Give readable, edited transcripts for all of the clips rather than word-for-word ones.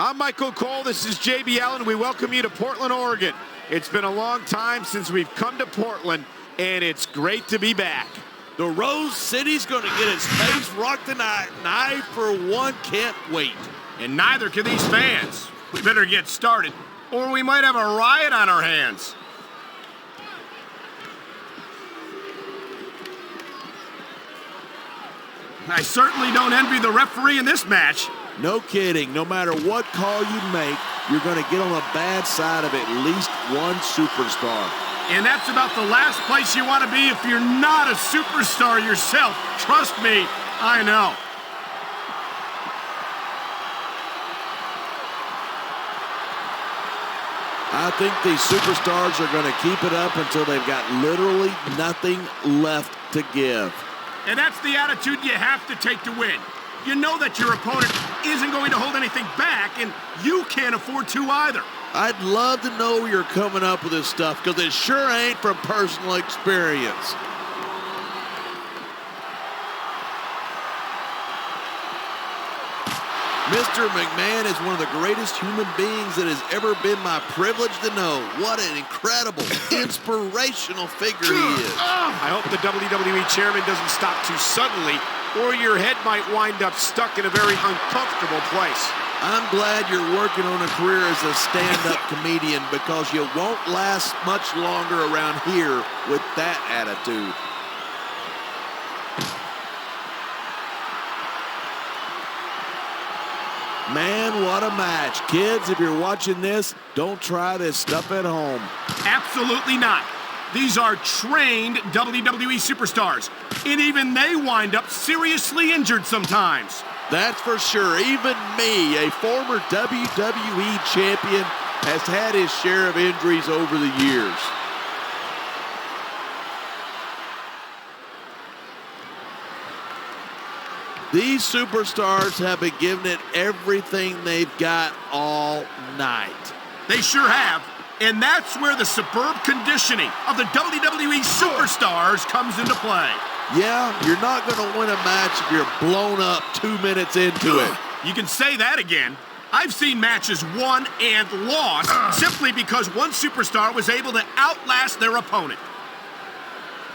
I'm Michael Cole. This is JB Allen. We welcome you to Portland, Oregon. It's been a long time since we've come to Portland, and it's great to be back. The Rose City's going to get its face rocked tonight, and I, for one, can't wait. And neither can these fans. We better get started, or we might have a riot on our hands. I certainly don't envy the referee in this match. No kidding. No matter what call you make, you're going to get on the bad side of at least one superstar. And that's about the last place you want to be if you're not a superstar yourself. Trust me, I know. I think these superstars are going to keep it up until they've got literally nothing left to give. And that's the attitude you have to take to win. You know that your opponent isn't going to hold anything back, and you can't afford to either. I'd love to know where you're coming up with this stuff, because it sure ain't from personal experience. Mr. McMahon is one of the greatest human beings that has ever been my privilege to know. What an incredible, inspirational figure he is. I hope the WWE chairman doesn't stop too suddenly, or your head might wind up stuck in a very uncomfortable place. I'm glad you're working on a career as a stand-up comedian, because you won't last much longer around here with that attitude. Man, what a match. Kids, if you're watching this, don't try this stuff at home. Absolutely not. These are trained WWE superstars, and even they wind up seriously injured sometimes. That's for sure. Even me, a former WWE champion, has had his share of injuries over the years. These superstars have been giving it everything they've got all night. They sure have. And that's where the superb conditioning of the WWE superstars comes into play. Yeah, you're not going to win a match if you're blown up 2 minutes into it. You can say that again. I've seen matches won and lost simply because one superstar was able to outlast their opponent.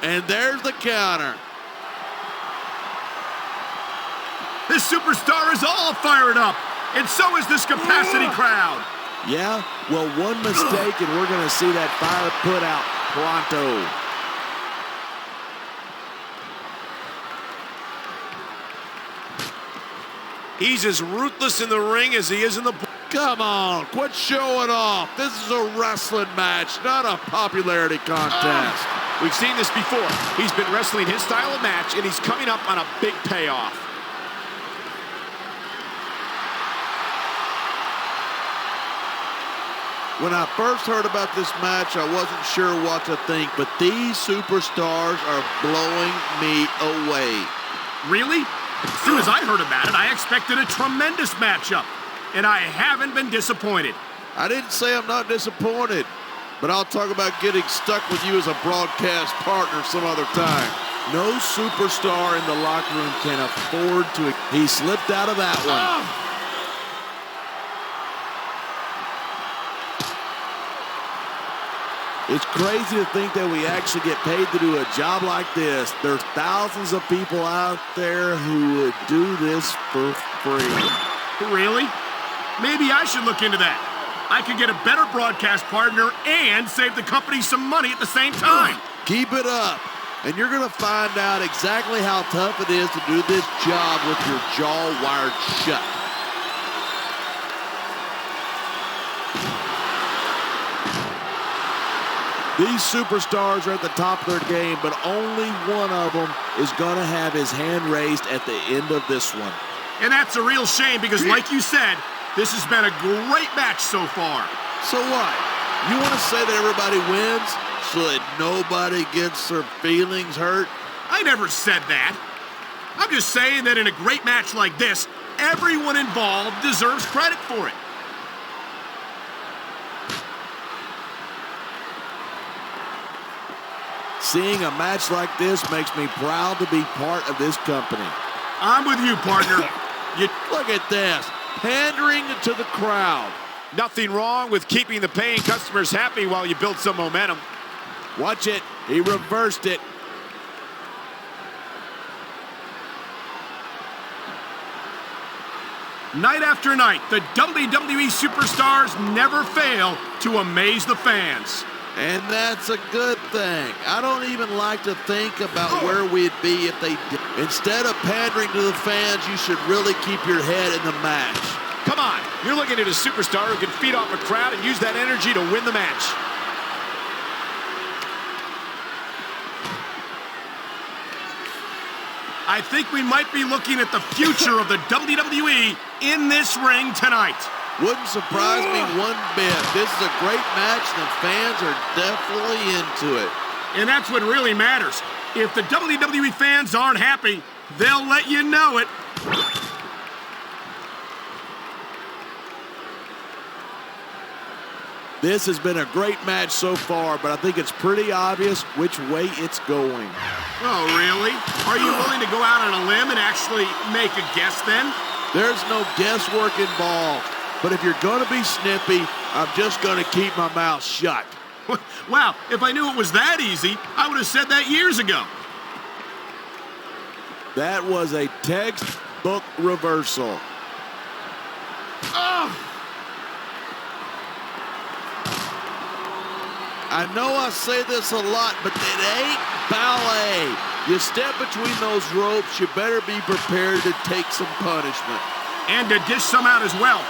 And there's the counter. This superstar is all fired up, and so is this capacity crowd. Yeah, well, one mistake and we're going to see that fire put out pronto. He's as ruthless in the ring as he is in the... Come on, quit showing off. This is a wrestling match, not a popularity contest. We've seen this before. He's been wrestling his style of match, and he's coming up on a big payoff. When I first heard about this match, I wasn't sure what to think, but these superstars are blowing me away. Really? As soon as I heard about it, I expected a tremendous matchup, and I haven't been disappointed. I didn't say I'm not disappointed, but I'll talk about getting stuck with you as a broadcast partner some other time. No superstar in the locker room can afford to... He slipped out of that one. It's crazy to think that we actually get paid to do a job like this. There's thousands of people out there who would do this for free. Really? Maybe I should look into that. I could get a better broadcast partner and save the company some money at the same time. Keep it up, and you're going to find out exactly how tough it is to do this job with your jaw wired shut. These superstars are at the top of their game, but only one of them is going to have his hand raised at the end of this one. And that's a real shame because, like you said, this has been a great match so far. So what? You want to say that everybody wins so that nobody gets their feelings hurt? I never said that. I'm just saying that in a great match like this, everyone involved deserves credit for it. Seeing a match like this makes me proud to be part of this company. I'm with you, partner. Look at this. pandering to the crowd. Nothing wrong with keeping the paying customers happy while you build some momentum. Watch it. He reversed it. Night after night, the WWE superstars never fail to amaze the fans. And that's a good thing. I don't even like to think about where we'd be if they did. Instead of pandering to the fans, you should really keep your head in the match. Come on, you're looking at a superstar who can feed off a crowd and use that energy to win the match. I think we might be looking at the future of the WWE in this ring tonight. Wouldn't surprise me one bit. This is a great match. The fans are definitely into it. And that's what really matters. If the WWE fans aren't happy, they'll let you know it. This has been a great match so far, but I think it's pretty obvious which way it's going. Oh, really? Are you willing to go out on a limb and actually make a guess then? There's no guesswork involved. But if you're going to be snippy, I'm just going to keep my mouth shut. Wow, if I knew it was that easy, I would have said that years ago. That was a textbook reversal. Oh! I know I say this a lot, but it ain't ballet. You step between those ropes, you better be prepared to take some punishment. And to dish some out as well.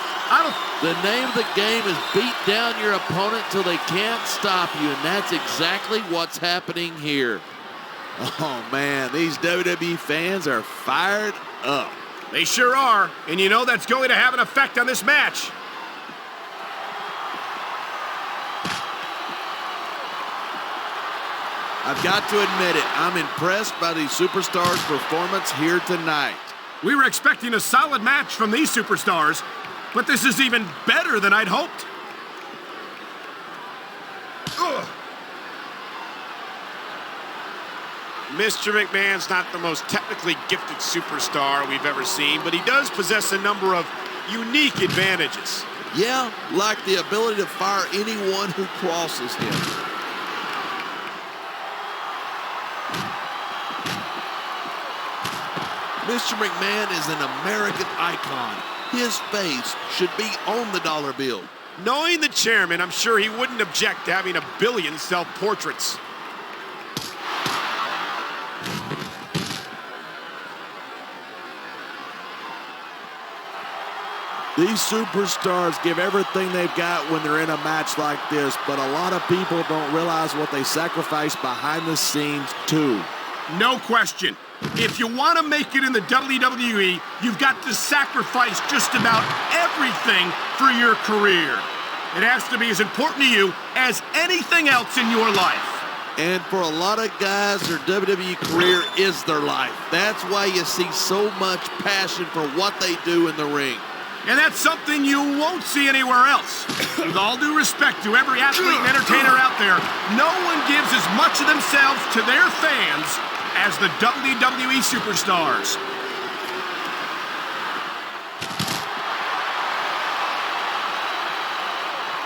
The name of the game is beat down your opponent till they can't stop you, and that's exactly what's happening here. Oh, man, these WWE fans are fired up. They sure are, and you know that's going to have an effect on this match. I've got to admit it, I'm impressed by these superstars' performance here tonight. We were expecting a solid match from these superstars, but this is even better than I'd hoped. Ugh. Mr. McMahon's not the most technically gifted superstar we've ever seen, but he does possess a number of unique advantages. Yeah, like the ability to fire anyone who crosses him. Mr. McMahon is an American icon. His face should be on the dollar bill. Knowing the chairman, I'm sure he wouldn't object to having a billion self-portraits. These superstars give everything they've got when they're in a match like this, but a lot of people don't realize what they sacrifice behind the scenes, too. No question. If you want to make it in the WWE, you've got to sacrifice just about everything for your career. It has to be as important to you as anything else in your life. And for a lot of guys, their WWE career is their life. That's why you see so much passion for what they do in the ring. And that's something you won't see anywhere else. With all due respect to every athlete and entertainer out there, no one gives as much of themselves to their fans as the WWE superstars.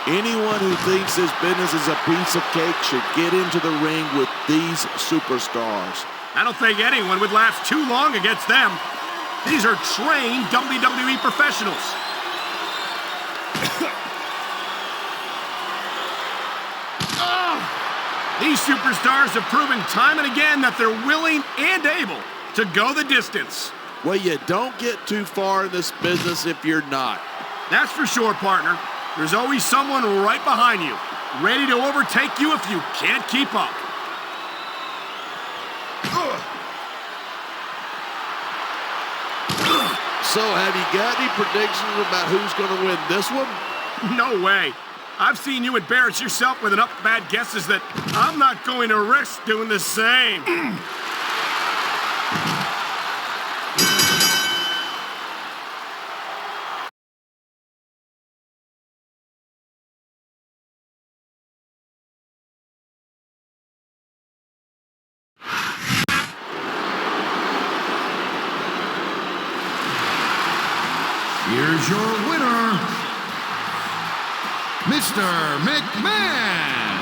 Anyone who thinks this business is a piece of cake should get into the ring with these superstars. I don't think anyone would last too long against them. These are trained WWE professionals. These superstars have proven time and again that they're willing and able to go the distance. Well, you don't get too far in this business if you're not. That's for sure, partner. There's always someone right behind you, ready to overtake you if you can't keep up. So, have you got any predictions about who's going to win this one? No way. I've seen you embarrass yourself with enough bad guesses that I'm not going to risk doing the same. Here's your winner, Mr. McMahon.